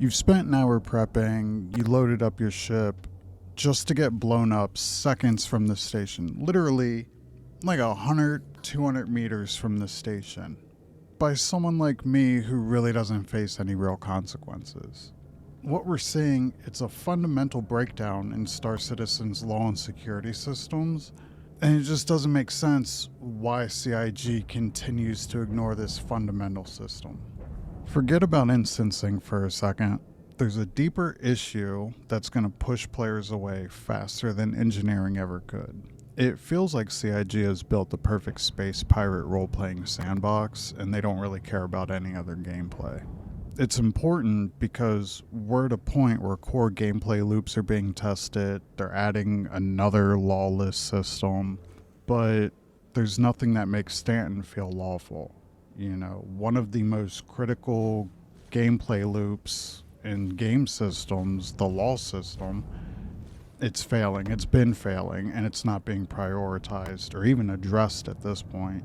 You've spent an hour prepping, you loaded up your ship, just to get blown up seconds from the station. Literally, like 100, 200 meters from the station. By someone like me who really doesn't face any real consequences. What we're seeing, it's a fundamental breakdown in Star Citizen's law and security systems, and it just doesn't make sense why CIG continues to ignore this fundamental system. Forget about instancing for a second. There's a deeper issue that's going to push players away faster than engineering ever could. It feels like CIG has built the perfect space pirate role-playing sandbox, and they don't really care about any other gameplay. It's important because we're at a point where core gameplay loops are being tested, they're adding another lawless system, but there's nothing that makes Stanton feel lawful. You know, one of the most critical gameplay loops in game systems, the law system, it's failing, it's been failing, and it's not being prioritized or even addressed at this point.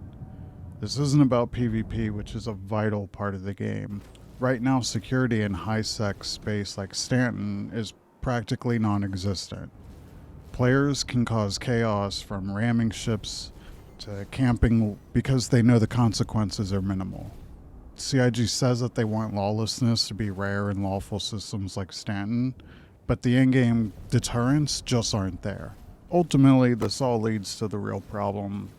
This isn't about PvP, which is a vital part of the game. Right now, security in high-sec space like Stanton is practically non-existent. Players can cause chaos from ramming ships to camping because they know the consequences are minimal. CIG says that they want lawlessness to be rare in lawful systems like Stanton, but the in-game deterrents just aren't there. Ultimately, this all leads to the real problem,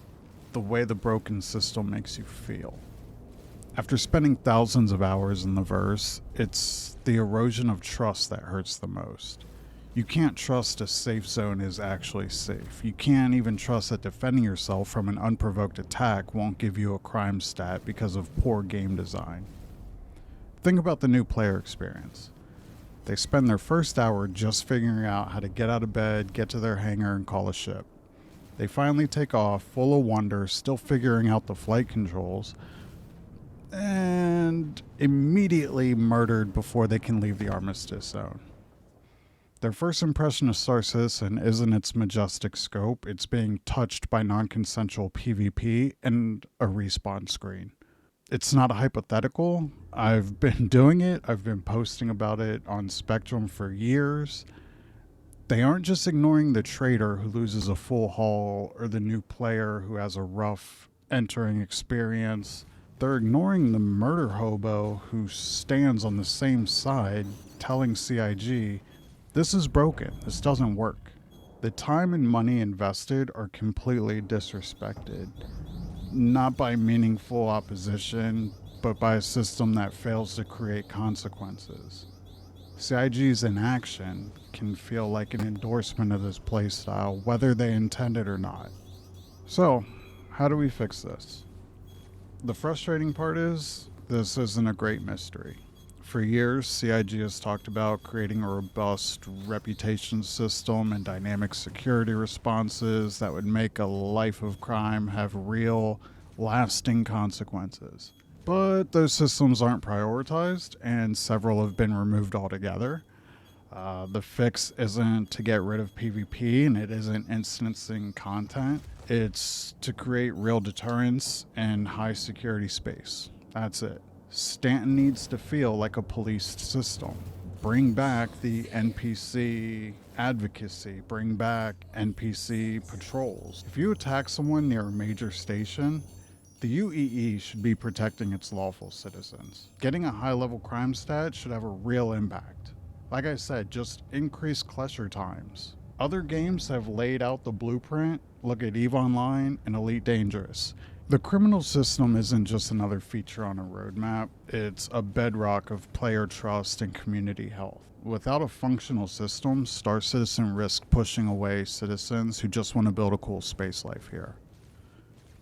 the way the broken system makes you feel. After spending thousands of hours in the verse, it's the erosion of trust that hurts the most. You can't trust a safe zone is actually safe. You can't even trust that defending yourself from an unprovoked attack won't give you a crime stat because of poor game design. Think about the new player experience. They spend their first hour just figuring out how to get out of bed, get to their hangar, and call a ship. They finally take off, full of wonder, still figuring out the flight controls, and immediately murdered before they can leave the armistice zone. Their first impression of Star Citizen isn't its majestic scope, it's being touched by non-consensual PvP and a respawn screen. It's not a hypothetical. I've been doing it. I've been posting about it on Spectrum for years. They aren't just ignoring the trader who loses a full hull or the new player who has a rough entering experience. They're ignoring the murder hobo who stands on the same side telling CIG, this is broken, this doesn't work. The time and money invested are completely disrespected. Not by meaningful opposition, but by a system that fails to create consequences. CIG's inaction can feel like an endorsement of this playstyle, whether they intend it or not. So, how do we fix this? The frustrating part is, this isn't a great mystery. For years, CIG has talked about creating a robust reputation system and dynamic security responses that would make a life of crime have real, lasting consequences. But those systems aren't prioritized, and several have been removed altogether. The fix isn't to get rid of PvP, and it isn't instancing content. It's to create real deterrence and high security space. That's it. Stanton needs to feel like a policed system. Bring back the NPC advocacy. Bring back NPC patrols. If you attack someone near a major station, the UEE should be protecting its lawful citizens. Getting a high-level crime stat should have a real impact. Like I said, just increase cluster times. Other games have laid out the blueprint. Look at EVO Online and Elite Dangerous. The criminal system isn't just another feature on a roadmap, it's a bedrock of player trust and community health. Without a functional system, Star Citizen risks pushing away citizens who just want to build a cool space life here.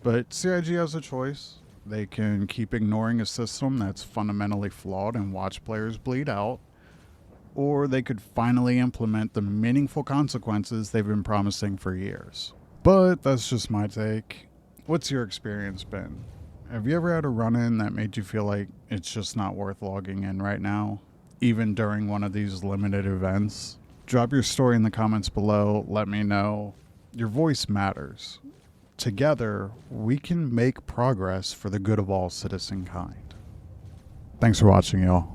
But CIG has a choice. They can keep ignoring a system that's fundamentally flawed and watch players bleed out, or they could finally implement the meaningful consequences they've been promising for years. But that's just my take. What's your experience been? Have you ever had a run-in that made you feel like it's just not worth logging in right now, even during one of these limited events? Drop your story in the comments below. Let me know. Your voice matters. Together, we can make progress for the good of all citizen kind. Thanks for watching, y'all.